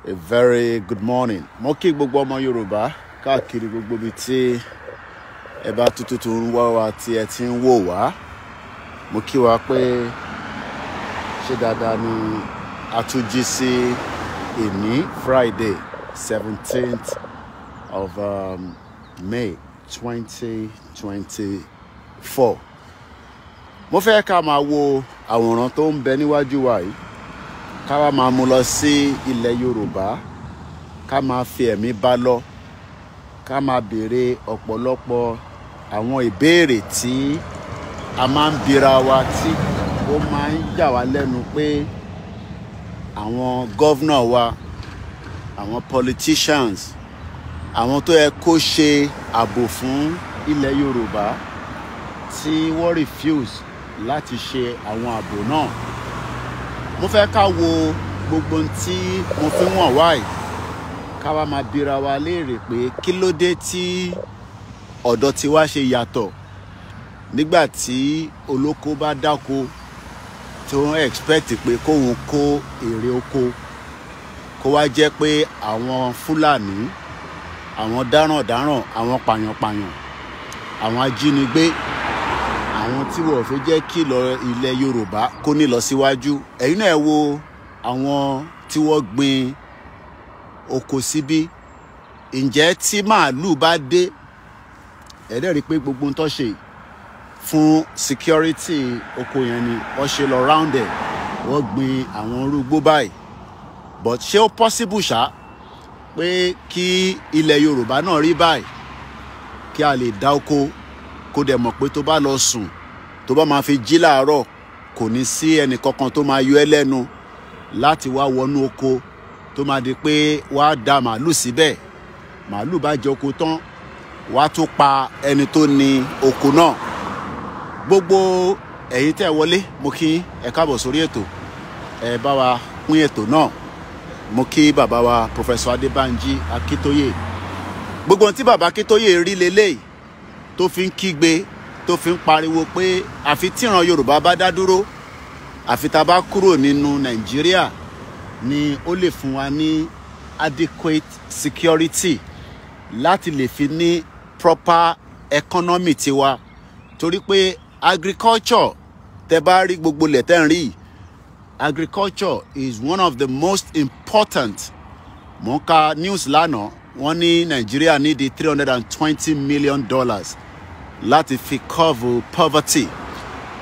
A very good morning. Mo kí gbogbo ọmọ Yorùbá káàkiri gbogbo bí tí ẹ bá tututu ń wá wa tí ẹ ti ń wò wá. Mo kí wa pé ṣé dáadáa ni a tún jí sí èní Friday 17th of May 2024. Mo fẹ́ ká máa wo àwòrán tó ń bẹ níwájú wa yìí. Ká wá máa mú lọ sí ilẹ̀ Yorùbá, ká máa fi ẹ̀mí bá lọ, ká máa béèrè ọ̀pọ̀lọpọ̀ àwọn ìbéèrè tí a máa ń bira wa tí ó máa ń yà wá lẹ́nu pé àwọn gọ́vnà wa, àwọn politicians, àwọn tó yẹ kó ṣe ààbò fún ilẹ̀ Yorùbá tí wọ́n refuse láti ṣe àwọn ààbò náà. Mo fẹ́ ká wo gbogbo tí mo fi wọ̀n wáyé, ká wá máa bira wa léèrè pé kí ló dé tí ọ̀dọ̀ tiwa ṣe yàtọ̀ nígbà tí olóko bá dáko tó ń expect pé kóun kó èrè oko, kó wá jẹ́ pé àwọn Fúlàní, àwọn dáràndáràn, àwọn pàyànpàyàn, àwọn ajínigbé, àwọn tí wọ́n fẹ́ jẹ́ kí ilẹ̀ Yorùbá kó ní lọ síwájú. Ẹ̀yin náà wo àwọn tí wọ́n gbin oko síbí. Ǹjẹ́ tí màálù bá dé, ẹ dẹ̀ rí pé gbogbo ń tó ṣe fún security oko yẹn ni wọ́n ṣe lọ round ẹ̀, wọ́n gbin àwọn irúgbó báyìí. But ṣé ó possible ṣá pé kí ilẹ̀ Yorùbá náà rí báyìí, kí a lè dá oko kó dẹ̀ mọ̀ pé tó bá lọ sùn, tó bá máa fi jí láàárọ̀, kò ní sí ẹnì kankan tó máa yọ ẹ́ lẹ́nu láti wá wọnú oko tó máa di pé wàá da màálù síbẹ̀. Màálù bá jẹ oko tán, wàá tún pa ẹni tó ní oko náà. Gbogbo ẹ̀yin tẹ́ wọlé, mo kí ẹ káàbọ̀ sórí ètò. Ẹ bá wa pín ètò náà. Mo kí bàbá wa Professor Adébánjí Akíntóyè. Gbogbo ohun tí bàbá Akíntóyè rí leléyìí tó fi ń kígbe, tó fi ń pariwo pé àfi tíran Yorùbá bá dá dúró, àfi tá bá kúrò nínú Nàìjíríà ni ó lè fún wa ní adequate security láti lè fi ní proper economy tiwa. Torí pé agriculture, tẹ́ bá rí gbogbo lẹ̀ tẹ́ ń rí, agriculture is one of the most important. Mo ka news lánàá, wọ́n ní Nàìjíríà ní di $320 million láti fi cover poverty.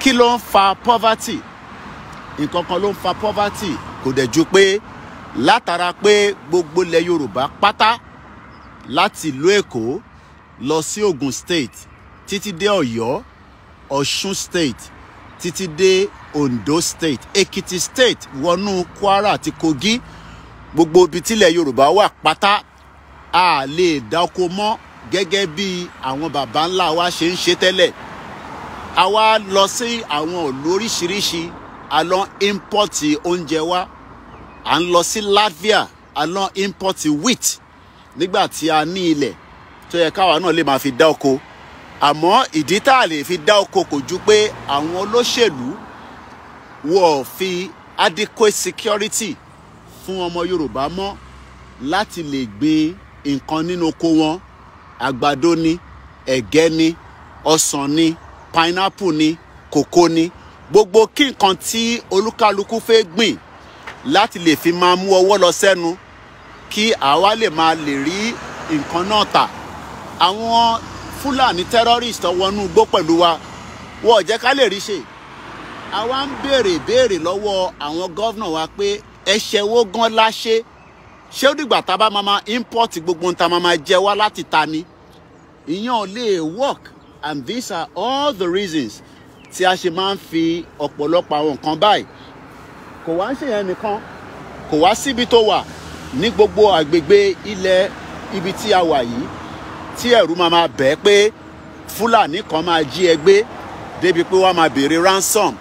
Kí ló ń fa poverty? Nǹkan kan ló ń fa poverty, kò dẹ̀ ju pé látara pé gbogbo ilẹ̀ Yorùbá pátá láti ìlú Èkó lọ sí Ògùn state títí dé Ọ̀yọ́, Ọ̀ṣun state títí dé Ondo state, Èkìtì state wọnú Kwara àti Kogi, gbogbo ibi tílẹ̀ Yorùbá wà pátá a lè dáko mọ́ gẹ́gẹ́ bí àwọn baba ńlá wa ṣe ń ṣe tẹ́lẹ̀. A wá lọ sí àwọn ìlú oríṣiríṣi, a lọ import oúnjẹ wa. À ń lọ sí Latvia, a lọ import wheat nígbà tí a ní ilẹ̀ tó yẹ káwa náà lè máa fi dá oko. Àmọ́ ìdí tá a lè fi dá oko kò ju pé àwọn olóṣèlú wọ́n fi adequate security fún ọmọ Yorùbá mọ́ láti lè gbin nǹkan nínú oko wọn. Àgbàdo ni, ẹ̀gẹ́ ni, ọsàn ni, pineapple ni, kòkó ni, gbogbo kí nǹkan tí olúkálukú fẹ́ gbìn láti lè fi máa mú ọwọ́ lọ sẹ́nu, kí àwa lè máa lè rí nǹkan náà tà. Àwọn Fúlàní terrorist wọnú igbó pẹ̀lú wa, wọ́n jẹ́ ká lè rí ṣe. Àwa ń béèrè lọ́wọ́ àwọn gọ́vnà wa pé ẹ̀ṣẹ̀ wo gan la ṣe? Ṣé ó dìgbà tá bá máa import gbogbo ohun tá máa jẹ wá láti ta ni? Ìyẹn ò lè work, and these are all the reasons tí a ṣe máa ń fi ọ̀pọ̀lọpọ̀ àwọn nǹkan báyìí. Kò wá ń ṣe yẹn nìkan, kò wá síbi tó wà ní gbogbo àgbègbè ilẹ̀ ibi tí a wà yìí tí ẹ̀rù máa bẹ̀ pé Fúlàní kan máa jí ẹ gbé débi pé wọ́n máa béèrè ransom.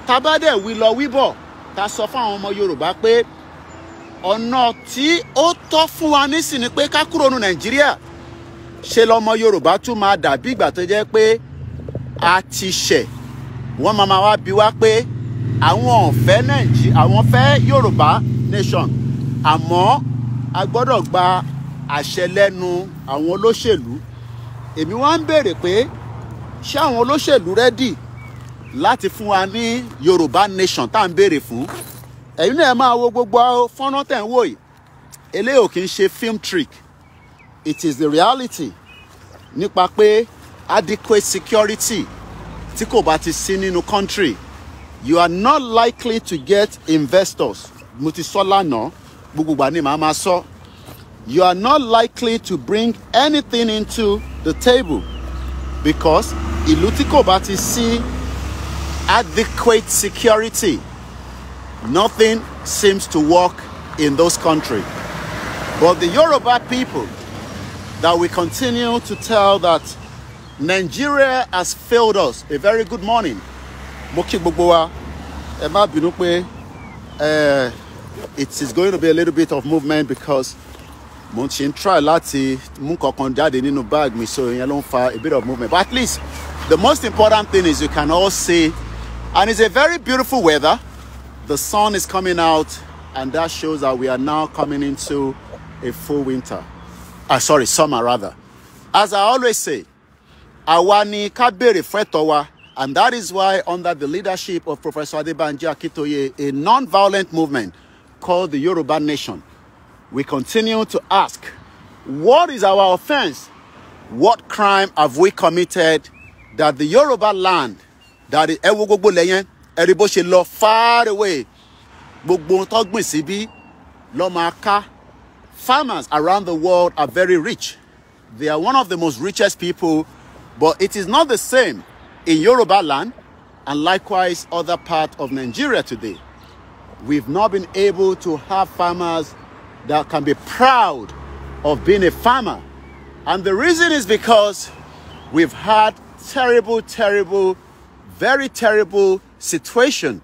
Tá bá dẹ̀ wí lọ wíbọ̀, tá sọ fún àwọn ọmọ Yorùbá pé ọ̀nà tí ó tọ́ fún wa nísìnyí pé ká kúrò ní Nàìjíríà, ṣe lọ́mọ Yorùbá tún máa dàbí ìgbà tó jẹ́ pé a ti ṣẹ̀. Wọ́n máa wá bi wá pé àwọn ò fẹ́ Nàìjíríà, àwọn fẹ́ Yorùbá nation, àmọ́ a gbọ́dọ̀ gba àṣẹ lẹ́nu àwọn olóṣèlú. Èmi wá ń béèrè pé ṣé àwọn olóṣèlú ready láti fún wa ní Yorùbá nation tá à ń béèrè fún? Ẹ̀yin náà máa wo gbogbo fọ́nrán tẹ̀ ń wò yìí. Eléyìí ò kì í ṣe film trick. It is the reality nípa pé adequate security tí kò bá ti sí nínú country, you are not likely to get investors. Mo ti sọ lánàá, gbogbo ìgbà ni màá máa sọ. You are not likely to bring anything into the table because ìlú tí kò bá ti sí adequate security, nothing seems to work in those countries. But the Yoruba people that we continue to tell that Nigeria has failed us. A very good morning. Mo kí gbogbo wa. Ẹ má bínú pé it is going to be a little bit of movement because mo ti ń try láti mú kankan jáde nínú bag mi, so ìyẹn ló ń fa a bit of movement. But at least the most important thing is you can all see, and it's a very beautiful weather. The sun is coming out, and that shows that we are now coming into a full winter. Summer rather. As I always say, àwa ni ká béèrè fún ẹ̀tọ́ wa, and that is why under the leadership of Professor Adebanji Akintoye, a non-violent movement called the Yoruba Nation, we continue to ask, what is our offense? What crime have we committed that the Yoruba land, that is gbogbo lẹ́yìn, ẹ̀rí bó ṣe lọ far away, gbogbo tó gbìn síbí ló máa ká. Farmers around the world are very rich. They are one of the most richest people, but it is not the same in Yoruba land and likewise other parts of Nigeria today. We've not been able to have farmers that can be proud of being a farmer. And the reason is because we've had terrible, very terrible situation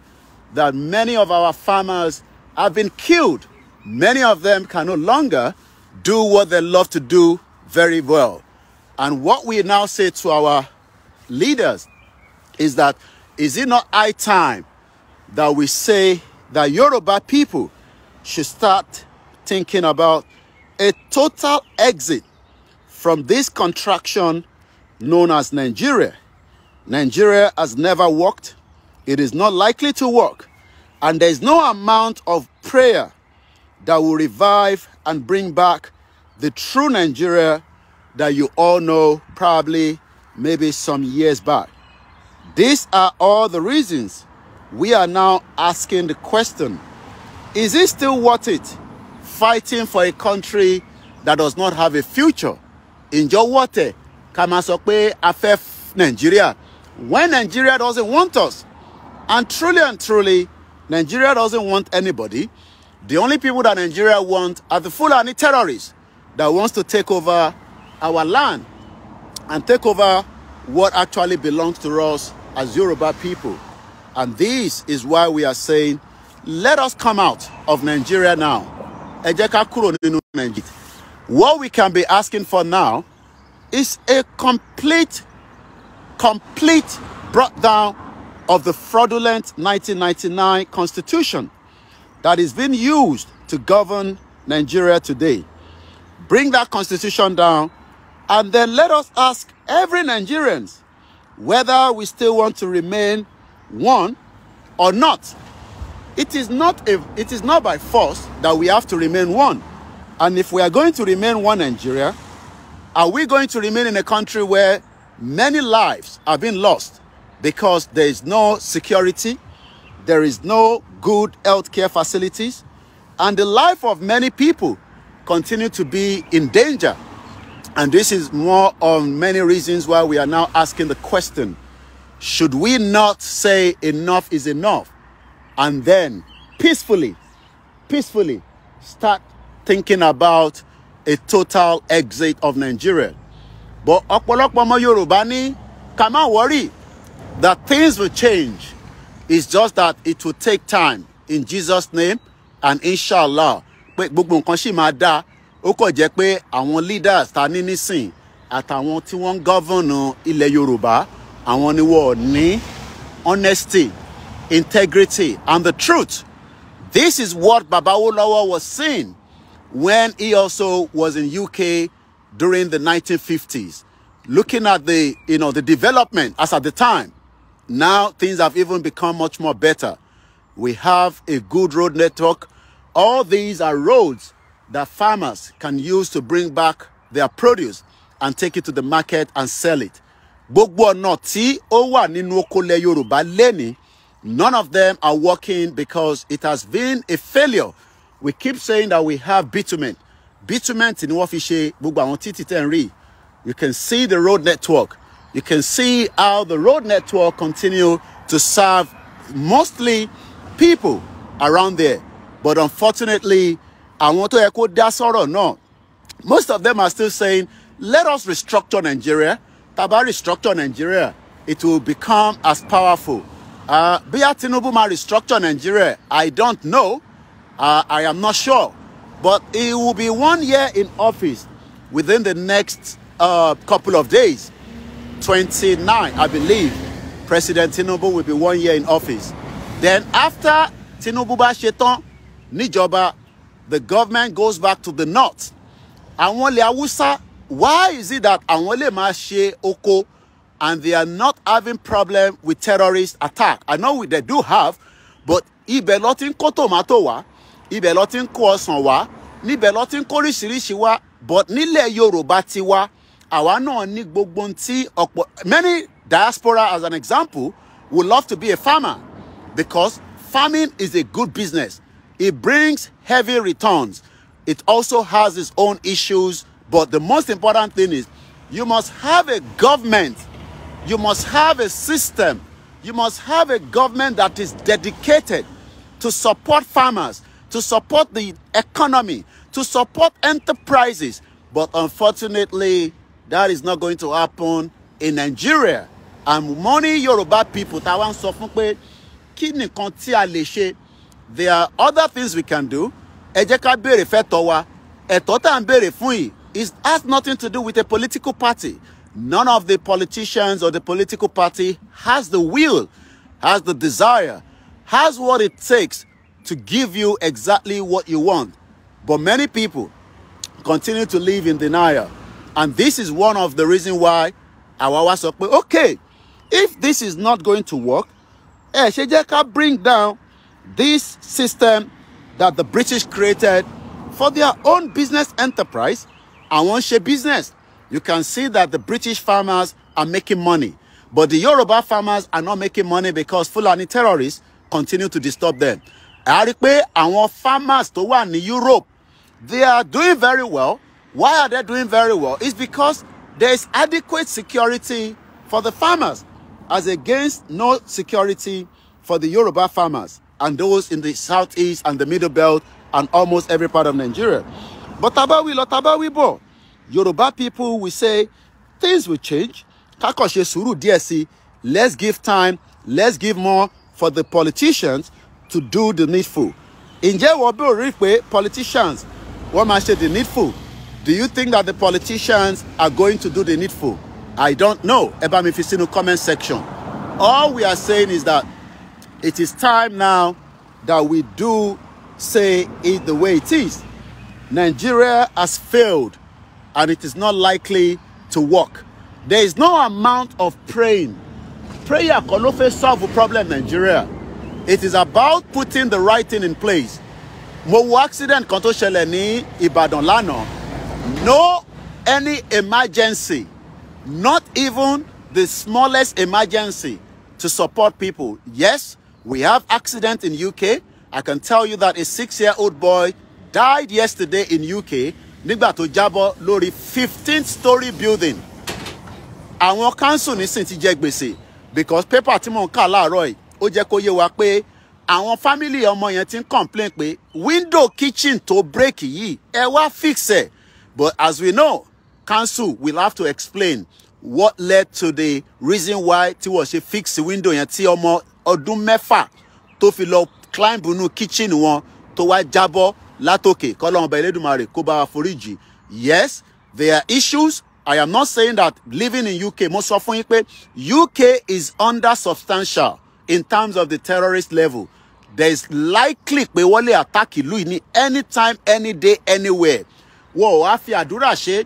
that many of our farmers have been killed. Many of them can no longer do what they love to do very well. And what we now say to our leaders is that, is it not high time that we say that Yoruba people should start thinking about a total exit from this contraction known as Nigeria? Nigeria has never worked. It is not likely to work. And there is no amount of prayer that will revive and bring back the true Nigeria that you all know probably maybe some years back. These are all the reasons we are now asking the question, is it still worth it fighting for a country that does not have a future? Ǹjọ́ wọ́tẹ̀ ká máa sọ pé a fẹ́ Nigeria when Nigeria doesn't want us? And truly, Nigeria doesn't want anybody. The only people that Nigeria want are the Fulani terrorists that wants to take over our land and take over what actually belongs to us as Yoruba people. And this is why we are saying, let us come out of Nigeria now. Ẹ jẹ́ ká kúrò nínú Nigeria. What we can be asking for now is a complete brought down of the fraudulent 1999 constitution that is being used to govern Nigeria today. Bring that constitution down, and then let us ask every Nigerian whether we still want to remain one or not. It is not by force that we have to remain one. And if we are going to remain one Nigeria, are we going to remain in a country where many lives are being lost because there is no security, there is no good healthcare facilities, and the life of many people continue to be in danger? And this is more on many reasons why we are now asking the question, should we not say enough is enough and then peacefully start thinking about a total exit of Nigeria? But ọ̀pọ̀lọpọ̀ ọmọ Yorùbá ní ká má worry that things will change. It's just that it will take time. In Jesus' name and inshallah. Pé gbogbo nǹkan ṣì máa dá. Ó kàn jẹ́ pé àwọn leaders ta ní nísìn àtàwọn tí wọ́n ń govern ilẹ̀ Yorùbá, àwọn ni wọ́n ní honesty, integrity, and the truth. This is what Baba Awolowo was saying when he also was in UK during the 1950s. Looking at the, the development as at the time, now things have even become much more better. We have a good road network. All these are roads that farmers can use to bring back their produce and take it to the market and sell it. Gbogbo ọ̀nà tí ó wà nínú oko ilẹ̀ Yorùbá lẹ́ni, none of them are working because it has been a failure. We keep saying that we have bitumen. Bitumen tí wọ́n fi ṣe gbogbo àwọn títì tẹ́ ń rí. You can see the road network. You can see how the road network continue to serve mostly people around there. But unfortunately, àwọn tó yẹ kó dá sọ̀rọ̀ náà, most of them are still saying, let us restructure Nigeria. Taba restructure Nigeria, it will become as powerful. Bia Tinubu ma restructure Nigeria, I don't know. I am not sure. But it will be 1 year in office within the next couple of days. 29, I believe, President Tinubu will be 1 year in office. Then after Tinubu ba shetan, Nijoba, the government goes back to the north. Àwọn ilẹ̀ Hausa, why is it that àwọn lè máa ṣe oko and they are not having problem with terrorist attack? I know they do have, but ibẹ̀ ló ti ń kó tomato wá, ibẹ̀ ló ti ń kó ọsàn wá, níbẹ̀ ló ti ń kó oríṣiríṣi wá, but nílẹ̀ Yorùbá ti wá, àwa náà ní gbogbo tí ọ̀pọ̀, many diaspora as an example would love to be a farmer because farming is a good business. It brings heavy returns. It also has its own issues, but the most important thing is you must have a government, you must have a system, you must have a government that is dedicated to support farmers, to support the economy, to support enterprises. But unfortunately, that is not going to happen in Nigeria. And money Yoruba people, Tawan sọ fún pé kí nìkan tí a lè ṣe. There are other things we can do. Ẹ jẹ́ ká béèrè fẹ́tọ́ wa. Ẹ̀tọ́ tá ń béèrè fún yìí has nothing to do with a political party. None of the politicians or the political party has the will, has the desire, has what it takes to give you exactly what you want. But many people continue to live in denial. And this is one of the reasons why Awawa sọ pé, okay, if this is not going to work, ṣé jẹ́ ká bring down this system that the British created for their own business enterprise. Àwọn ṣe business. You can see that the British farmers are making money, but the Yoruba farmers are not making money because Fulani terrorists continue to disturb them. A rí pé àwọn farmers tó wà ní Europe, they are doing very well. Why are they doing very well? It's because there is adequate security for the farmers as against no security for the Yoruba farmers and those in the southeast and the middle belt and almost every part of Nigeria. But tabawi lo tabawi bo, Yoruba people will say things will change. Kakoshe suru DSC, let's give time, let's give more for the politicians to do the needful. Ǹjẹ́ wọ́n bí orí pé politicians wọ́n máa ṣe the needful? Do you think that the politicians are going to do the needful? I don't know. Ẹ bá mi fi sínú comment section. All we are saying is that it is time now that we do say it the way it is. Nigeria has failed and it is not likely to work. There is no amount of praying. Prayer can no fit solve the problem in Nigeria. It is about putting the right thing in place. Mo wo accident kan tó ṣẹlẹ̀ ní Ìbàdàn lánàá. No any emergency, not even the smallest emergency to support people. Yes, we have accident in UK. I can tell you that a 6-year-old boy died yesterday in UK nígbà tó jábọ́ lórí 15th-story building. Àwọn council nísìn ti jẹ gbèsè because paper tí mo ń kà láàárọ̀ yìí ó jẹ́ kó yé wa pé àwọn family ọmọ yẹn ti ń complain pé window kitchen tó break yìí ẹ wá fix ẹ̀. But as we know, council will have to explain what led to the reason why tí wọ́n ṣe fix the window yẹn tí ọmọ ọdún mẹ́fà tó fi lọ climb inú kitchen wọn tó wá jábọ́ látòkè kọ́lọ́run ọba Elédùmarè kó bá wa foríjì. Yes, there are issues. I am not saying that living in UK, mo sọ fún yín pé UK is under substantial in terms of the terrorist level. there is likely pé wọ́n lè attack ìlú yìí ní anytime, any day, anywhere. Wọ́n ò wá fi àdúrà ṣe.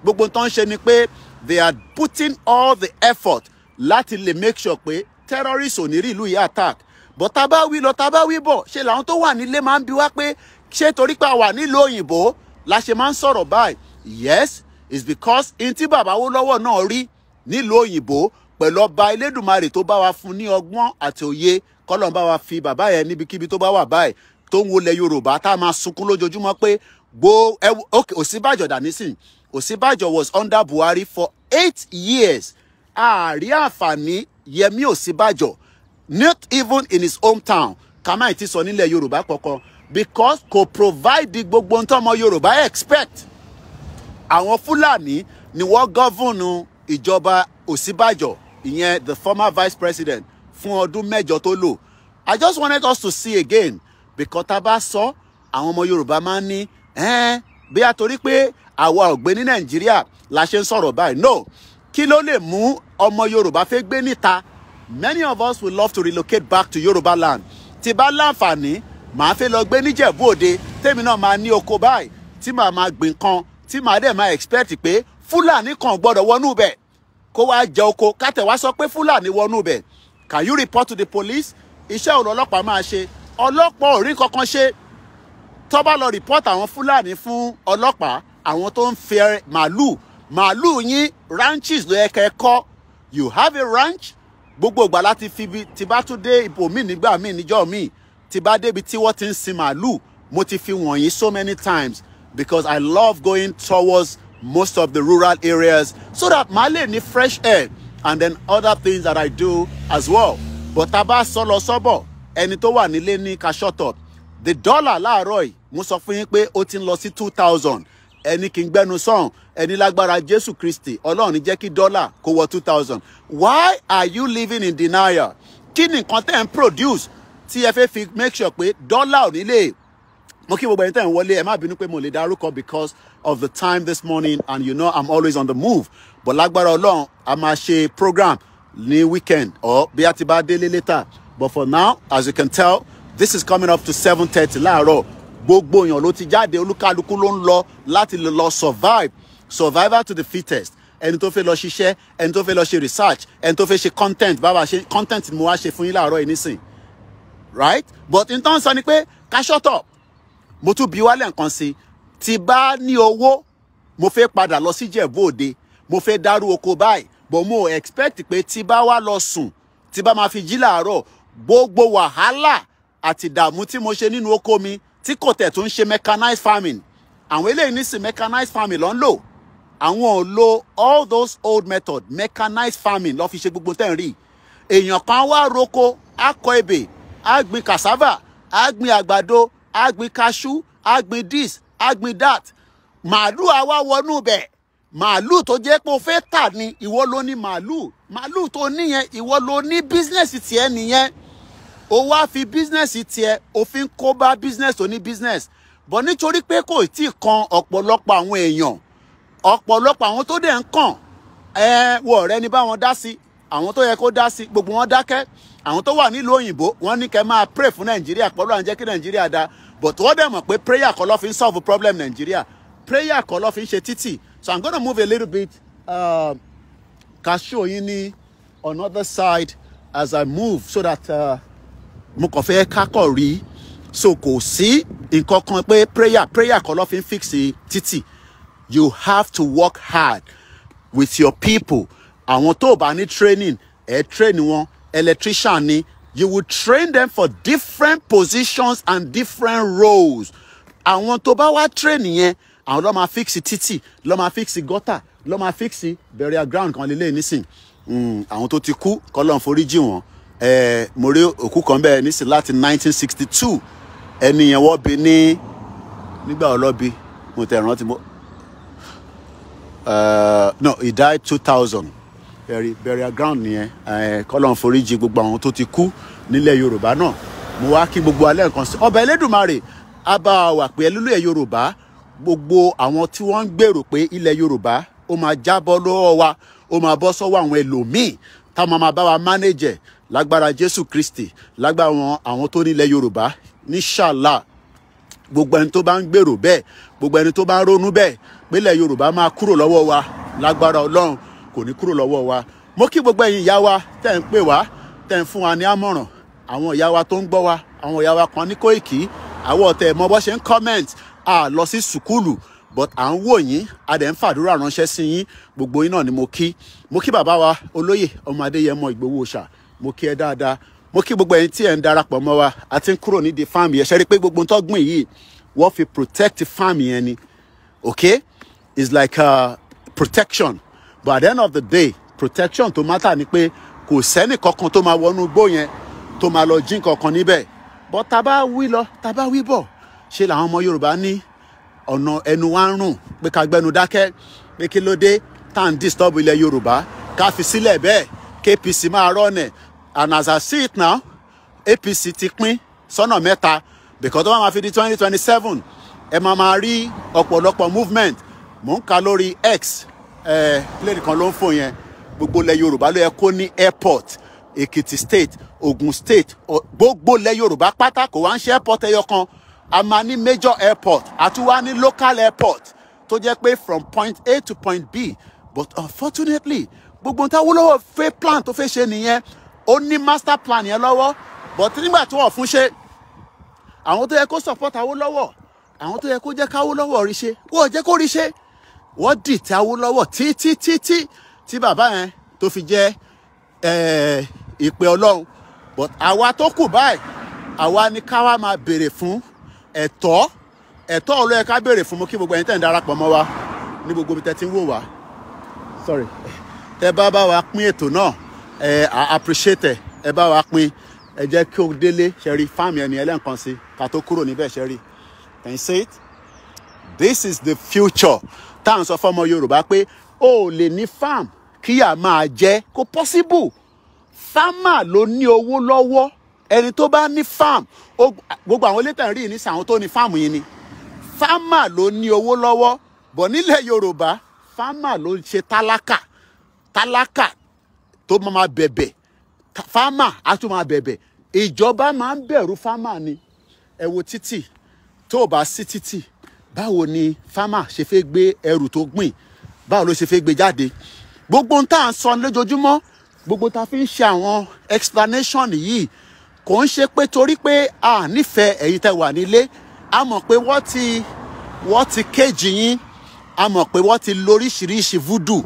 Gbogbo tó ń ṣe ni pé they are putting all the effort láti lè make sure pé terrorists ò ní rí ìlú yìí attack. But tá bá wí lọ, tá bá wí bọ̀, ṣe làwọn tó wà nílé máa ń bi wá pé ṣé torí pé a wà nílùú òyìnbó la ṣe máa ń sọ̀rọ̀ báyìí. Yes, it's because in tí bàbá Awólọ́wọ̀ náà rí nílùú òyìnbó pẹ̀lú ọba Elédùmarè tó bá wa fún ní ọgbọ́n àti òye kọ́lọ́n bá wa fi bàbá yẹn níbikíbi tó bá wà báyìí tó ń wọlé Yorùbá tá a máa sunkún lójoojúmọ́ pé Ọ̀ṣínbàjò dà nísìn. Ọ̀ṣínbàjò was under Buhari for 8 years. Ààrí àǹfààní Yẹmí Ọ̀ṣínbàjò, not even in his hometown, kàmá ìtì sọ nílẹ̀ Yorùbá kankan, because kò provide gbogbo ohun tó ọmọ Yorùbá expect. Àwọn Fúlàní ni wọ́n govern ìjọba Ọ̀ṣínbàjò, ìyẹn the former vice president, fún ọdún mẹ́jọ tó lò. I just wanted us to see again, because tá bá sọ àwọn ọmọ Yorùbá máa ń ní bí a torí pé àwa ò gbé ní Nàìjíríà la ṣe ń sọ̀rọ̀ báyìí. No, kí ló lè mú ọmọ Yorùbá fẹ́ gbé níta? Many of us would love to relocate back to Yoruba land. Tí bá láǹfààní, màá fẹ́ lọ gbé níjẹ̀bú Òde, tèmi náà máa ní oko báyìí, tí màá máa gbìn kan, tí màá dẹ̀ máa expect pé Fúlàní kan gbọ́dọ̀ wọnú bẹ̀ kó wá jẹ oko, kátẹ̀ wá sọ pé Fúlàní wọnú bẹ̀. Can you report to the police? Iṣẹ́ òun ọlọ́pàá máa ṣe. Ọlọ́pàá ò rí kankan ṣe. Tó bá lọ report àwọn Fúlàní fún ọlọ́pàá, àwọn tó ń fẹ́ màálù yín ranches ló yẹ kẹ́ kọ́. You have a ranch. Gbogbo ìgbà láti fi bí tí bá tún dé ipò míì nígbà míì níjọ́ míì tí bá débi tí wọ́n ti ń sin màálù, mo ti fi wọ̀nyí so many times because I love going towards most of the rural areas so that màá lè ní fresh air and then other things that I do as well. But tá bá sọ lọ sọ́bọ̀, ẹni tó wà nílé ní ká shut up. The dollar láàárọ̀ yìí, mo sọ fún yín pé ó ti ń lọ sí 2000. Ẹni kì í gbẹ́nu sọ̀hún, ẹni lágbára Jésù Kristi, Ọlọ́run ní jẹ́ kí dọ́là kó wọ 2000. Why are you living in denial? Kí ni nǹkan tẹ́ ń produce tí ẹ fẹ́ fi make sure pé dọ́là ò ní lè? Mo kí gbogbo ẹni tẹ́ ń wọlé, ẹ má bínú pé mo lè dárúkọ because of the time this morning and you know I'm always on the move. But lágbára Ọlọ́run, a máa ṣe program ní weekend or bí a ti bá délé later. But for now, as you can tell, this is coming up to 7:30 láàárọ̀. Gbogbo èèyàn ló ti jáde, olúkálukú ló ń lọ láti lọ survive. Survivor to the fittest. Ẹni tó fẹ́ lọ ṣiṣẹ́, ẹni tó fẹ́ lọ ṣe research, ẹni tó fẹ́ ṣe content, bàbá ṣe content ni mo wá ṣe fún yín láàárọ̀ yìí nísìn. Right? But in turn sọ ni pé ká shut up. Mo tún bi wálé nǹkan sí. Tí bá ní owó, mo fẹ́ padà lọ sí Ìjẹ̀bú Òde. Mo fẹ́ dárú oko báyìí. But mo expect pé tí bá wá lọ sùn, tí bá máa fi jí láàárọ̀, gbogbo wàhálà àti ìdààmú tí mo ṣe nínú oko mi tí kò tẹ̀ tó ń ṣe mechanized farming. Àwọn eléyìí nísìn mechanized farming ló ń lò. Àwọn ò lo all those old method mechanized farming ló fi ṣe gbogbo tẹ́ ń rí. Èèyàn kan wá roko, á kọ ebè, á gbin cassava, á gbin àgbàdo, á gbin cashew, á gbin this, á gbin that. Màálù á wá wọnú bẹ̀. Màálù tó jẹ́ pé o fẹ́ tà ní ìwọ ló ní màálù. Màálù tó níyẹn ìwọ ló ní business tiẹ̀ nìyẹn. O wá fi business tiẹ̀, o fi ń kó bá business tó ní business. But nítorí pé kò tí kan ọ̀pọ̀lọpọ̀ àwọn èèyàn, ọ̀pọ̀lọpọ̀ àwọn tó dẹ̀ ń kàn, wọ̀ rẹ ní bá wọn dá sí, àwọn tó yẹ kó dá sí, gbogbo wọn dákẹ́. Àwọn tó wà nílùú òyìnbó, wọ́n ní kẹ́ máa pray fún Nàìjíríà, pẹ̀lú à ń jẹ́ kí Nàìjíríà dá. But wọ́n dẹ̀ mọ̀ pé prayer kọ́ ló fi ń solve problem Nàìjíríà. Prayer kọ́ ló fi ń ṣe títì. So I'm going to move a little bit. Ká show yín ní another side as I move so that mo kàn fẹ́ kákọ̀ rí. So kò sí nǹkan kan pé prayer kọ́ ló fi ń fix títì. You have to work hard with your people. Àwọn tó bá ní training, train wọn, electrician ni, you will train them for different positions and different roles. Àwọn tó bá wá train yẹn, àwọn ló máa fix títì, ló máa fix gutter, ló máa fix burial ground kan lélẹ̀ nísìn. Àwọn tó ti kú, k'Ọlọ́run foríjì wọn. Mo rí òkú kan bẹ́ẹ̀ nísìn láti 1962. Ẹni yẹn wọ́n bí ní nígbà ọlọ́bí, mo tẹ̀ rántí mo. No, he died 2000. Burial ground nìyẹn. K'Ọlọ́run foríjì gbogbo àwọn tó ti kú nílẹ̀ Yorùbá náà. Mo wá kí gbogbo alẹ́ nǹkan sí. Ọba Elédùmarè á bá wa pẹ̀lú ilẹ̀ Yorùbá. Gbogbo àwọn tí wọ́n ń gbèrò pé ilẹ̀ Yorùbá ó máa jábọ́ lọ́wọ́ wa, ó máa bọ́ sọ́wọ́ àwọn ẹlòmíì táwọn máa bá wa manage. lágbára Jésù Kristi, lágbára àwọn tó nílẹ̀ Yorùbá, inshallah gbogbo ẹni tó bá ń gbèrò bẹ́ẹ̀, gbogbo ẹni tó bá ń ronú bẹ́ẹ̀ pé ilẹ̀ Yorùbá máa kúrò lọ́wọ́ wa, lágbára Ọlọ́run kò ní kúrò lọ́wọ́ wa. Mo kí gbogbo ẹ̀yin ìyá wa tẹ́ ń pè wá, tẹ́ ń fún wa ní àmọ̀ràn, àwọn ìyá wa tó ń gbọ́ wa, àwọn ìyá wa kan ní Koiki, àwọn ọ̀tẹ̀ mọ bó ṣe ń comment, a lọ sí sùkúlù but à ń wò yín, a dẹ̀ ń fàdúrà ránṣẹ́ sí yín, gbogbo yín náà ni mo kí bàbá wa olóyè ọmọ Adéyẹmọ Ìgbòho Òòṣà, mo kí ẹ dáadáa, mo kí gbogbo ẹ̀yin tí ẹ ń darapọ̀ mọ́ wa, a ti ń kúrò ní di farm yẹn, ṣe rí pé gbogbo ń tọ́gbìn yìí wọ́n fi protect farm yẹn ni, okay, it's like protection, but at the end of the day protection tó matter ni pé kò sẹ́ni kankan tó máa wọnú igbó yẹn tó máa lọ jí kankan níbẹ̀, but tá bá wí lọ tá bá wí bọ̀ ṣe làwọn ọmọ Yorùbá ní ọ̀nà ẹnu wa ń rùn pé ká gbẹnu dákẹ́, pé kí ló dé tá à ń disturb ilẹ̀ Yorùbá, ká fi sílẹ̀ bẹ́ẹ̀ KPC máa rọ́ọ̀nẹ̀, and as I see it now APC ti pín sọ́nà mẹ́ta, because tó bá máa fi di 2027 ẹ máa rí ọ̀pọ̀lọpọ̀ movement. Mò ń ka lórí X plane kan ló ń fò yẹn, gbogbo ilẹ̀ Yorùbá ló yẹ kó ní airport, Èkìtì state, Ògùn state, gbogbo ilẹ̀ Yorùbá pátá kò wá ń ṣe airport ẹyọ kan, a máa ní major airport, àti wá ní local airport tó jẹ́ pé from point A to point B, but unfortunately gbogbo táwọn olówó fẹ́ plan tó fẹ́ ṣe nìyẹn, ó ní master plan yẹn lọ́wọ́, but nígbà tí wọ́n fún ṣe, àwọn tó yẹ kó support Awólọ́wọ̀, àwọn tó yẹ kó jẹ́ káwólọ́wọ̀ rí ṣe, wọ́n jẹ́ kó rí ṣe, wọ́n dì tí Awólọ́wọ̀ tí bàbá yẹn tó fi jẹ́ ìpè Ọlọ́run. But àwa tó kù báyìí, àwa ni ká wá máa béèrè fún ẹ̀tọ́ ló yẹ ká béèrè fún. Mo kí gbogbo ẹ̀yin tẹ́ ń darapọ̀ mọ́ wa ní gbogbo ibi tẹ́ ti ń wò wá, sorry, tẹ́ bá wa pín ètò náà, I appreciate ẹ bá wa pín, ẹ jẹ́ kí o délé ṣẹ́rí fáàmì ẹni ẹlẹ́ǹkan sí ká tó kúrò níbẹ̀ ṣẹ́rí. Can you say it? This is the future. Tá à ń sọ fọ́mọ Yorùbá pé o ò lè ní farm kíyà máa jẹ, kò possible. Farmer ló ní owó lọ́wọ́, ẹni tó bá ní farm, gbogbo àwọn elétẹ̀ rí ní sàwọn tó ní farm yìí ni. Farmer ló ní owó lọ́wọ́, bọ̀ nílẹ̀ Yorùbá farmer ló ń ṣe tálákà tó máa bẹ̀bẹ̀, farmer á tún máa bẹ̀bẹ̀. Ìjọba máa ń bẹ̀rù farmer ni. Ẹ wo títì, tó o bá sí títì, báwo ni farmer ṣe fẹ́ gbé ẹrù tó gbìn, báwo ló ṣe fẹ́ gbé jáde? Gbogbo ń tà ń sọ lójoojúmọ́, gbogbo ta fi ń ṣe àwọn explanation yìí kò ń ṣe pé torí pé a nífẹ̀ẹ́ ẹ̀yin tẹ́ wà nílé, a mọ̀ pé wọ́n ti kéjì yín, a mọ̀ pé wọ́n ti lóríṣiríṣi voodoo,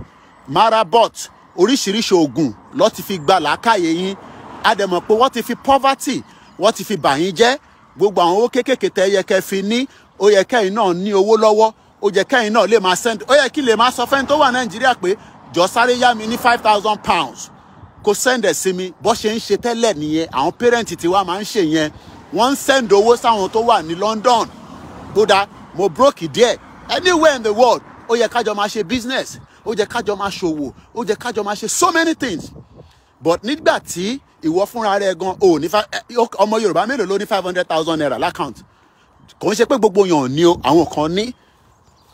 marabot, oríṣiríṣi oògùn ló ti fi gba làákàyè yín, a dẹ̀ mọ̀ pé wọ́n ti fi poverty wọ́n ti fi bà yín jẹ́. Gbogbo àwọn owó kéékèèké tẹ́ yẹ kẹ́ fi ní, ó yẹ kẹ́yìn náà ní owó lọ́wọ́, ó yẹ kẹ́yìn náà lè máa send, ó yẹ kí lè máa sọ fẹ́ni tó wà Nàìjíríà pé jọ sáré yá mi ní £5,000 kó send ẹ̀ sí mi. Bó ṣe ń ṣe tẹ́lẹ̀ nìyẹn, àwọn parent tiwa máa ń ṣe yẹn, wọ́n ń send owó sáwọn tó wà ní London. Kódà mo broke díẹ̀, anywhere in the world ó yẹ kájọ máa ṣe business, ó yẹ kájọ máa ṣòwò, ó yẹ kájọ máa ṣe so many things. But nígbà tí ìwọ fúnra rẹ gan ò ní ọmọ Yorùbá mélòó ló ní 500,000 naira l'account? Kò ń ṣe pé gbogbo yàn ní o, àwọn kan ní,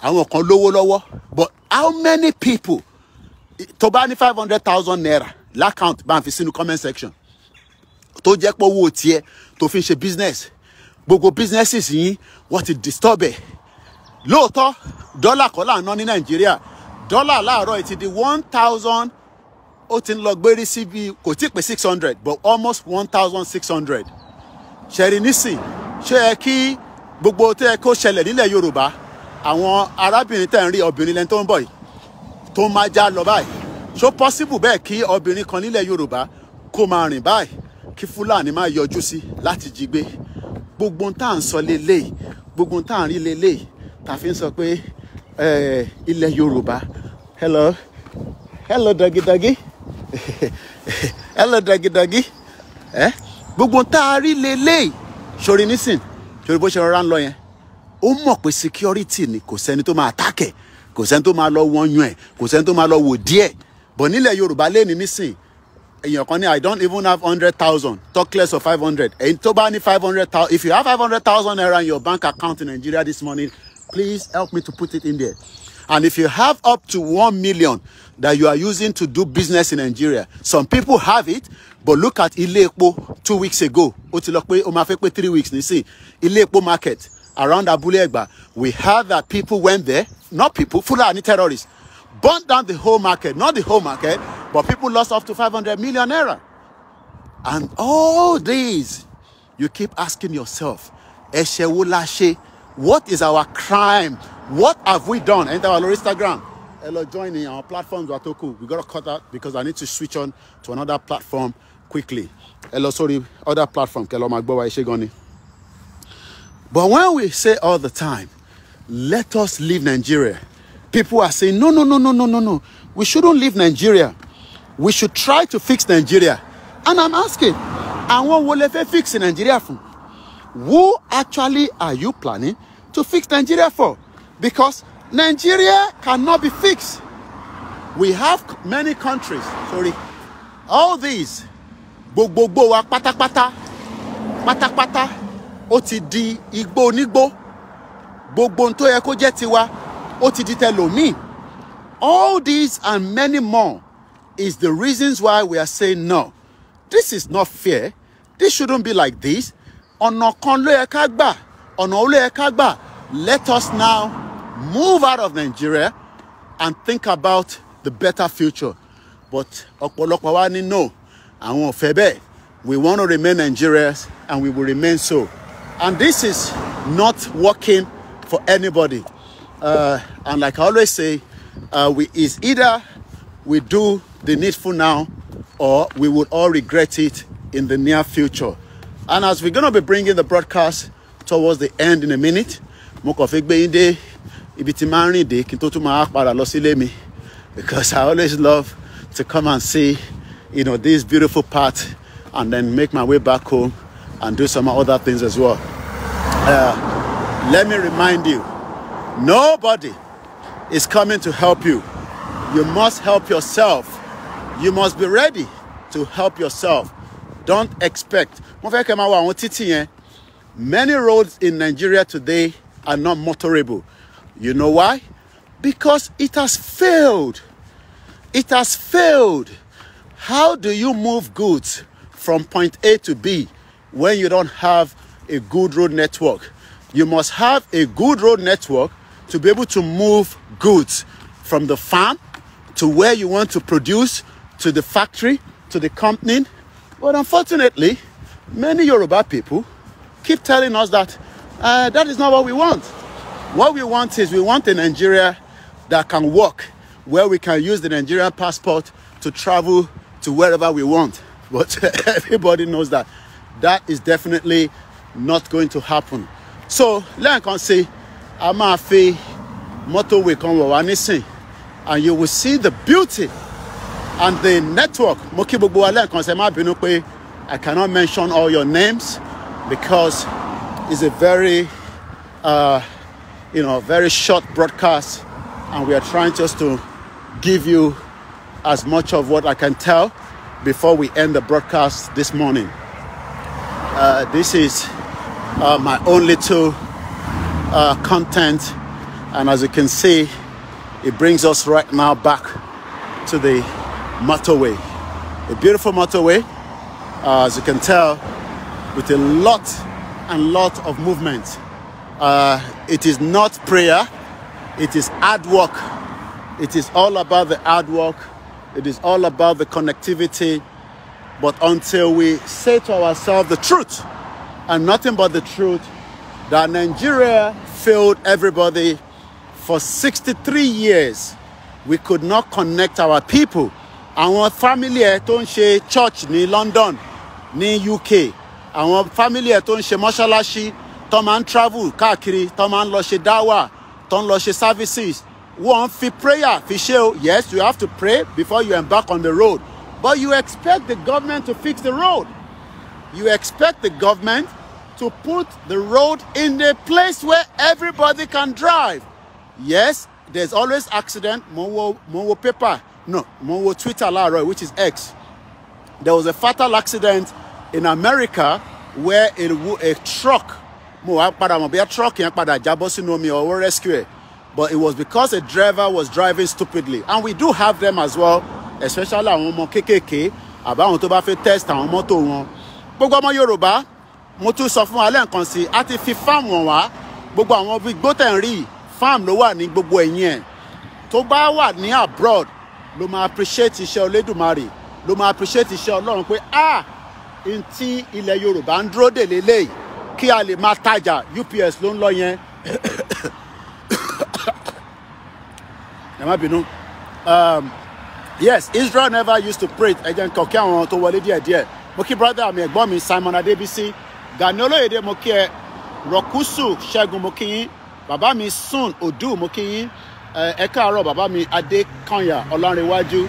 àwọn kan lówó lọ́wọ́, but how many people tó bá ní 500,000 naira l'account bá ń fi sínú comment section tó jẹ́ pé owó tiẹ̀ tó fi ń ṣe business? Gbogbo businesses yìí wọ́n ti disturb ẹ̀. Lóòótọ́ dọ́là kọ́ là ń ná ní Nàìjíríà, dọ́là láàárọ̀ ti di 1,000, ó ti ń lọ gbérí sí bí kò tí pé 600 but almost 1,600. Ṣẹ̀rí nísìn, ṣé ẹ kí gbogbo tó yẹ kó ṣẹlẹ̀ nílẹ̀ Yorùbá, àwọn arábìnrin tẹ̀ ń rí obìnrin lẹ́ni tó ń bọ̀ yìí tó máa já lọ báyìí, ṣó possible bẹ́ẹ̀ kí obìnrin kan nílẹ̀ Yorùbá kó máa rìn báyìí kí Fúlàní máa yọjú sí láti jí gbé? Gbogbo tá à ń sọ lélẹ́yìí, gbogbo tá à ń rí lélẹ́yìí, tá fi ń sọ pé ilẹ̀ Yorùbá, hello doggy hello doggy, gbogbo tá a rí lélẹ́yìí. Ṣorí nísìn, ṣorí bó ṣe rọra ń lọ yẹn, ó mọ̀ pé security ni, kò sẹ́ni tó máa attack ẹ̀, kò sẹ́ni tó máa lọ wọ́n yún ẹ̀, kò sẹ́ni tó máa lọ wò díẹ̀. But nílẹ̀ Yorùbá lẹ́ni nísìn, èèyàn kan ní I don't even have 100,000, talk less of 500. Èyí tó bá ní 500,000, if you have 500,000 naira in your bank account in Nigeria this morning, please help me to put it in there. And if you have up to 1 million that you are using to do business in Nigeria, some people have it, but look at Ile Epo 2 weeks ago. O ti lọ pé o máa fẹ́ pé 3 weeks nísìn. Ile Epo market around Abule Egba. We heard that people went there, not people, Fulani terrorists, burnt down the whole market, not the whole market, but people lost up to 500 million naira. And all these, you keep asking yourself, Eshe wo la she? What is our crime? What have we done? Enter our Instagram. Hello, join in our platforms. We got to cut out because I need to switch on to another platform quickly. Hello, sorry, other platform. But when we say all the time, let us leave Nigeria, people are saying, no. We shouldn't leave Nigeria. We should try to fix Nigeria. And I'm asking, and what will they fix in Nigeria for? Who actually are you planning to fix Nigeria for? Because Nigeria cannot be fixed. We have many countries, all these, pátápátá, ó ti di igbó onígbó, gbogbo tó yẹ kó jẹ́ tiwa, ó ti di tẹlòmíì. All these and many more is the reasons why we are saying no. This is not fair. This shouldn't be like this. Ọ̀nà kan ló yẹ ká gbà, ọ̀nà ó ló yẹ ká gbà. Let us now move out of Nigeria and think about the better future. But ọ̀pọ̀lọpọ̀ wa ní no, àwọn ò fẹ́ bẹ́ẹ̀. We want to remain Nigerians and we will remain so. And this is not working for anybody. And like I always say, it's either we do the needful now or we would all regret it in the near future. And as we're going to be bringing the broadcast towards the end in a minute, because I always love to come and see, this beautiful part and then make my way back home and do some other things as well. Let me remind you, nobody is coming to help you. You must help yourself. You must be ready to help yourself. Don't expect. Many roads in Nigeria today are not motorable. You know why? Because it has failed. It has failed. How do you move goods from point A to B when you don't have a good road network? You must have a good road network to be able to move goods from the farm to where you want to produce, to the factory, to the company. But unfortunately, many Yoruba people keep telling us that that is not what we want. What we want is we want a Nigeria that can work, where we can use the Nigerian passport to travel to wherever we want. But everybody knows that that is definitely not going to happen. So, like I say, I'm a motorway come and you will see the beauty and the network. I cannot mention all your names because it's a very, very short broadcast, and we are trying just to give you as much of what I can tell before we end the broadcast this morning. This is my only two content, and as you can see, it brings us right now back to the motorway, a beautiful motorway, as you can tell, with a lot of movement. It is not prayer, it is hard work. It is all about the hard work. It is all about the connectivity. But until we say to ourselves the truth and nothing but the truth, that Nigeria failed everybody for 63 years, we could not connect our people. Our family tó ń ṣe church ní London, ní UK. Our family tó ń ṣe mọ́ṣáláṣí, tó máa ń travel káàkiri, tó máa ń lọ ṣe dáwà, tó ń lọ ṣe services. One fi prayer, fi ṣe. Yes, you have to pray before you embark on the road. But you expect the government to fix the road. You expect the government to put the road in a place where everybody can drive. Yes, there's always accident. Mowo paper. No, Mowo Twitter, which is X. There was a fatal accident in America where a truck, rescue, but it was because a driver was driving stupidly. And we do have them as well, especially àwọn ọmọ kékèké àbáwọn tó bá fẹ́ test àwọn mọ́tò wọn. Gbogbo ọmọ Yorùbá mo tún sọ fún wa lẹ́ẹ̀kan sí a ti fi farm wọn wá gbogbo àwọn bíi gbótẹ̀nrí farm ló wà ní gbogbo ẹ̀yìn ẹ̀ tó bá wà ní abroad ló máa appreciate iṣẹ́ Olódùmarè ló máa appreciate iṣẹ́ Ọlọ́run pé n tí ilẹ̀ Yorùbá ń dúró dè lélẹ́yìí kí a lè máa tajà UPS ló ń lọ yẹn. ẹ má bínú. Yes, Israel never used to pray. Ẹ jẹ́ n kọ̀ kí àwọn tó wọlé díẹ̀díẹ̀. Mo kí brother mi ẹ̀gbọ́n mi Simon Adébísí. Gani Olóyèdè mo kí ẹ. Rọ̀kúsù Ṣẹ́gun mo kí yín. Bàbá mi Sun Odu mo kí yín. Ẹ káàárọ̀ bàbá mi Adékànyà Ọlánrewájú.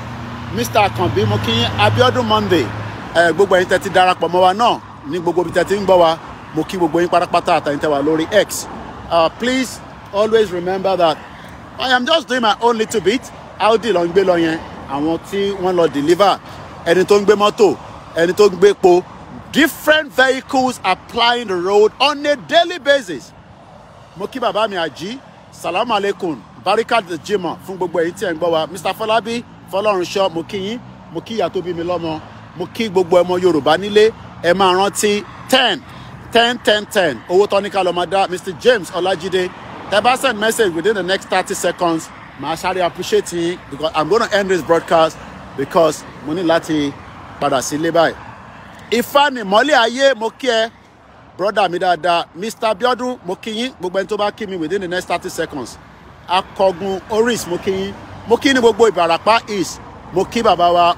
Mr. Akanbi mo kí yín. Abiodun Monday. Gbogbo ẹ̀yin tẹ́ ti darapọ̀ mọ́ wa náà ní gbogbo ibi tẹ́ ti ń gbọ́ wa. Mo kí gbogbo yín pátápátá àtàyìn tẹ́ wà lórí X. Please always remember that I am just doing my own little bit. Audi ló ń gbé lọ yẹn. Àwọn tí wọ́n lọ deliver. Ẹni tó ń gbé mọ́tò. Ẹni tó ń gbé epo. Different vehicles are plying the road on a daily basis. Mo kí bàbá mi Àjí. Salaam alaikum. Barikat the Jimoh fún gbogbo ẹ̀yin tí ẹ̀ ń gbọ́ wa. Mr. Fọlábí Fọlọ́runṣọ́ mo kí yín. Mo kí ìyá tó bí mi lọ́mọ. Mo kí gbogbo ọmọ Yorùbá nílé. Ẹ máa rántí 10. Owó tọ́ ní ká lọ máa dá. Mr. James Ọlájídé. Tẹ́ bá send message within the next 30 seconds. Màá sáré appreciate yín because I'm going to end this broadcast because mo ní láti padà sílé báyìí. Ifá mọ́lẹ̀ ayé mo kí ẹ brother mi dáadáa Mr. Abiodun mo kí yín gbogbo ẹni tó bá kí mi within the next 30 seconds. Akọgun Oris mo kí yín mo kí ní gbogbo Ìbàràpá East mo kí bàbá wa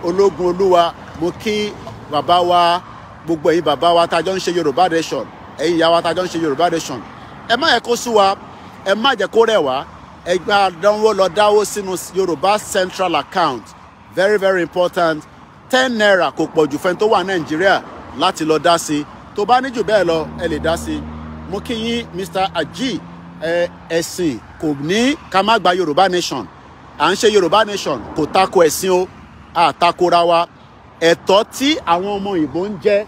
Ológun Olúwa mo kí bàbá wa gbogbo ẹ̀yin bàbá wa tájọ́ ń ṣe Yorùbá nation ẹ̀yin ìyá wa tájọ́ ń ṣe Yorùbá nation ẹ má yẹ kó sú wa ẹ má jẹ́ kó rẹ̀ wá ẹgbẹ́ àdánwò lọ dáwó sínú Yorùbá central account very very important 10 naira kò pọ̀ jù fẹ́ni tó wà Nàìjíríà láti lọ dá sí tó bá ní jù bẹ́ẹ̀ lọ ẹ lè dá sí mo kí yín Mr. Aji ẹ̀sìn kò ní ká má gba Yorùbá nation à ń ṣe Yorùbá nation kò tako ẹ̀sìn o àtakora wa ẹ̀tọ́ tí àwọn ọmọ òyìnbó ń jẹ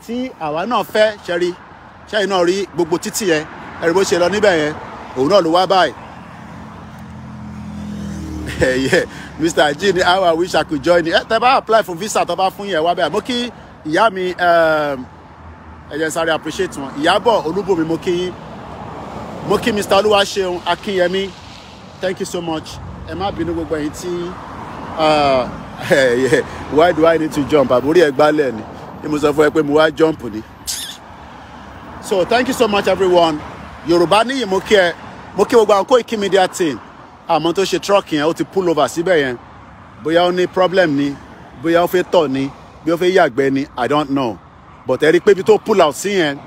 tí àwa náà fẹ́ ṣẹ́rí ṣẹ́yìn náà rí gbogbo títì yẹn ẹ̀rí bó ṣe lọ níbẹ̀ yẹn òun náà ló wá báyìí. Yeah, Mr. Ajini, how I wish I could join you. Tẹ́ bá apply for visa tó bá fún yẹn wá bẹ́ẹ̀ mo kí ìyá mi ẹ jẹ́ sáré appreciate wọn Ìyábọ̀ Olúbùnmi mo kí Mr. Olúwaṣeun Akínyẹmí thank you so much ẹ má bínú gbogbo ẹ̀yin tí why do I need to jump àbúrí ẹ̀ gbálẹ̀ ni mo sọ fún ẹ pé mo wá jump ni. So thank you so much everyone. Yorùbá níyì mo kí gbogbo àwọn Koikimedia team àmọ́ tó ṣe truck yẹn ó ti pull over síbẹ̀ yẹn bóyá ó ní problem ni bóyá ó fẹ́ tọ̀ ni bí ó fẹ́ yàgbẹ́ ni I don't know but ẹ rí pé ibi tó pull out sí yẹn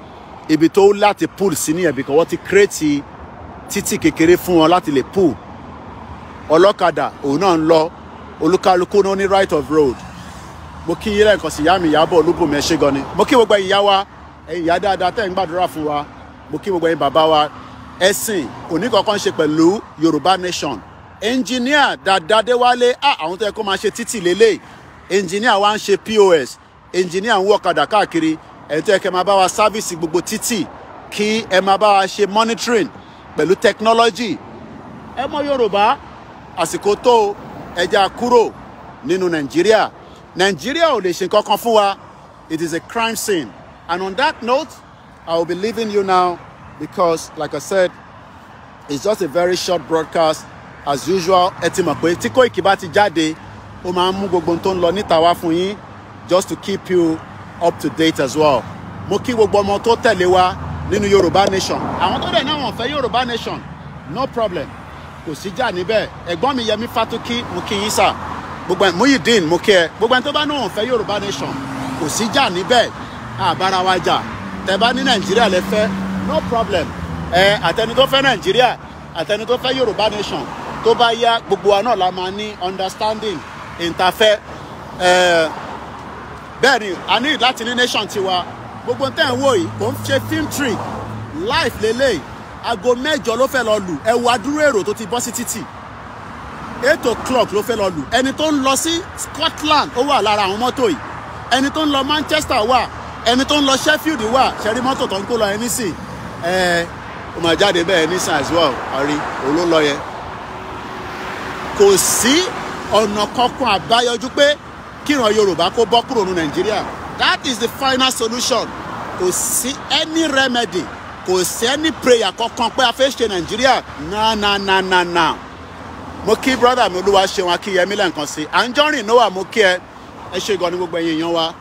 ibi tó láti pull sí nìyẹn because wọ́n ti create títì kékeré fún wọn láti lè pull ọlọ́kadà òun náà ń lọ olúkálukú náà ní right of road mo kí yín lẹ́ẹ̀kan sí ìyá mi Ìyábọ̀ Olúbùnmi ẹ ṣé gan ni mo kí gbogbo ìyá wa ìyá dáadáa tẹ́ ń gbàdúrà fún wa mo kí gbogbo ẹ̀yin bàbá wa ẹ̀sìn kò ní kankan ṣe pẹ̀lú Yorùbá nation engineer Dàdádéwálé àwọn tó yẹ kó máa ṣe títì lélẹ̀ engineer wa ń ṣe POS engineer ń wọ́kadà káàkiri ẹ̀ tó yẹ kẹ́ máa bá wa sáfíìsì gbogbo títì kí ẹ máa bá wa ṣe monitoring pẹ̀lú technology ẹ mọ Yorùbá àsìkò tó ẹja kúrò nínú Nàìjíríà ò lè ṣe kankan fún wa it is a crime scene and on that note I will be leaving you now because like I said it's just a very short broadcast as usual ẹ ti mọ̀ pé tí Koiki bá ti jáde ó máa ń mú gbogbo tó ń lọ níta wá fún yín just to keep you up to date as well mo kí gbogbo ọmọ tó tẹ̀lé wa nínú Yorùbá nation àwọn tó dẹ̀ náà wọ́n fẹ́ Yorùbá nation no problem kò sí jà níbẹ̀ ẹ̀gbọ́n mi Yẹmí Fátókí mo kí yín sà gbogbo Muyideen mo kí ẹ gbogbo ẹni tó bá náà wọ́n fẹ́ Yorùbá nation kò sí jà níbẹ̀ àbára wa jà tẹ́ bá ní Nàìjíríà lẹ fẹ́ no problem àtẹni tó fẹ́ Nàìjíríà àtẹni tó fẹ́ Yorùbá nation tó bá yá gbogbo wa náà la máa ní understanding ìntàfẹ́ bẹ́ẹ̀ ni a ní láti ní nation tiwa gbogbo tẹ́ ń wò yìí kò ń ṣe film trick life lélẹ̀ aago 8 ló fẹ́ lọ lù ẹ wo adúrú èrò tó ti bọ́ sí títì 8 o'clock ló fẹ́ lọ lù ẹni tó ń lọ sí Scotland ó wà lára àwọn mọ́tò yìí ẹni tó ń lọ Manchester wà ẹni tó ń lọ Sheffield wà ṣẹ́rí mọ́tò tó ń kó lọ ẹni sí ó máa jáde bẹ́ẹ̀ ní sàn as well àrí olólọ yẹn kò sí ọ̀nà kankan àbáyọjú pé kíran Yorùbá kó bọ́ kúrò ní Nàìjíríà. That is the final solution. Kò sí any remedy, kò sí any prayer kankan pé a fẹ́ ṣe Nàìjíríà. Na. Mo kí brother mi Olúwaṣeun Akínyẹmí lẹ́ǹkan sí. Anjorin Noah mo kí ẹ ṣe gan ni gbogbo ẹ̀yin èèyàn wa.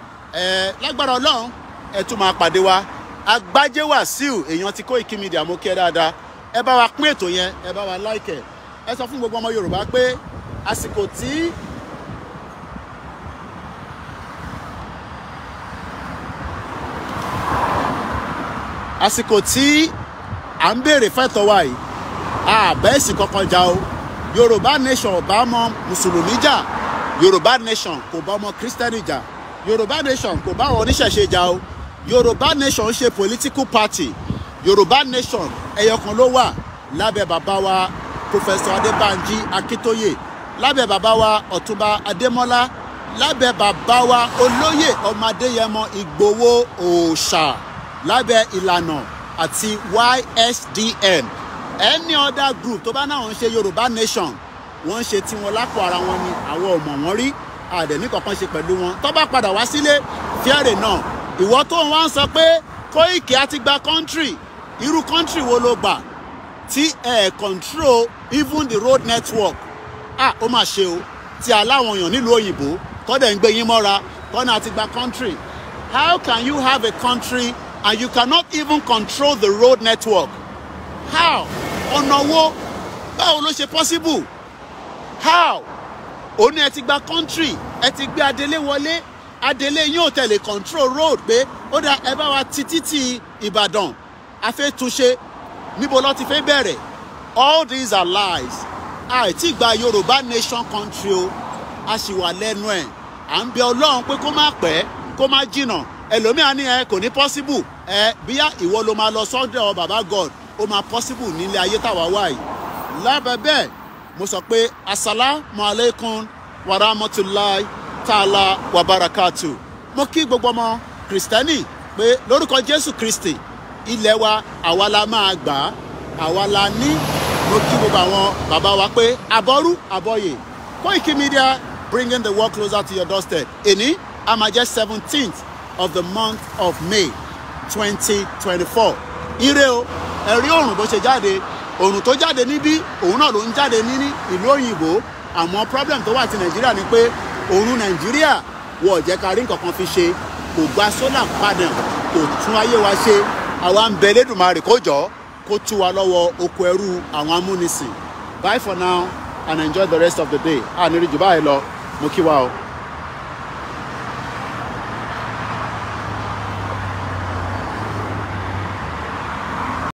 Lágbára Ọlọ́run ẹ tún máa pàdé wa. Agbájé Wàsíù èèyàn ti Koikimedia mo kí ẹ dáadáa. Ẹ bá wa pín ètò yẹn, ẹ bá wa like ẹ. Ẹ sọ fún gbogbo ọmọ Yorùbá pé àsìkò tí à ń béèrè fẹ́tọ̀ wa yìí àbẹ́ẹ̀sì kankan jà o. Yorùbá nation ò bá ọmọ mùsùlùmí jà, Yorùbá nation kò bá ọmọ kírísítẹ́nì jà, Yorùbá nation kò bá àwọn oníṣẹ̀ṣe jà o. Yorùbá nation ṣe political party. Yorùbá nation ẹyọkan ló wà lábẹ́ bàbá wa Professor Adébánjí Akíntóyè, lábẹ́ bàbá wa Ọ̀túnba Adémọ́lá, lábẹ́ bàbá wa Olóyè Ọmọ Adéyẹmọ Ìgbòho Òòṣà, lábẹ́ ìlànà àti YSDM. Any other group tó bá náà ń ṣe Yorùbá nation wọ́n ń ṣe tiwọn lápò ara wọn ni àwọn ò mọ̀ wọ́n rí àdẹ̀ní kankan ṣe pẹ̀lú wọn. Tó bá padà wá sílé fíàrè náà ìwọ tó wá ń sọ pé Koiki á ti gba country, irú country wo ló gbà tí control even the road network. Ó mà ṣe o tí aláwọn èèyàn nílùú òyìnbó tọ́dẹ̀ ń gbé yín mọ́ra tọ́nà àti gba country. How can you have a country and you cannot even control the road network? How? Ọ̀nà wo? Báwo ló ṣe possible? How? Ó ní ẹ ti gba country, ẹ ti gbé adelé wọlé, adelé yóò tẹ̀lé control road pé ó dá ẹ bá wa títí Ìbàdàn, a fẹ́ túnṣe, níbo ló ti fẹ́ bẹ̀rẹ̀? All these are lies. Àìtí gba Yorùbá nation country o, a sì wà lẹ́nu ẹ̀. À ń bẹ Ọlọ́run pé kó má pẹ́, kó má jìnà. Ẹlòmíà ní kò ní possible. Bíyà ìwọ ló máa lọ sọ́dọ̀ bàbá God, ó máa possible nílé ayé táwa wà yìí. Lábẹ́ bẹ́ẹ̀ mo sọ pé assalamu alaikum wa rahmatulahi ta'ala wa barakatu. Mo kí gbogbo ọmọ Kristẹni pé lórúkọ Jésù Kristi ilẹ̀ wa àwa la máa gbà á, àwa la ní. Mo kí gbogbo àwọn bàbá wa pé àbọ̀rú àbọ̀yè. Koikimedia bringing the world closer to your doorstep. Èní a máa jẹ́ 17th of the month of May 2024. Ire o, ẹ̀rí òrùn bó ṣe jáde, òrùn tó jáde níbí òun náà ló ń jáde ní ìlú òyìnbó. Àmọ́ problem tó wà ti Nàìjíríà ni pé òrùn Nàìjíríà wọ̀ jẹ́ ká rí nǹkan kan fi ṣe, kò gba solar panel, kò tún ayé wa ṣe. Àwa ń bẹ Elédùmarè kó jọ̀ọ́ kó tú wa lọ́wọ́ oko ẹrú àwọn amúnisìn. Bye for now and enjoy the rest of the day. Àníri jù báyìí lọ, mo kí wa o.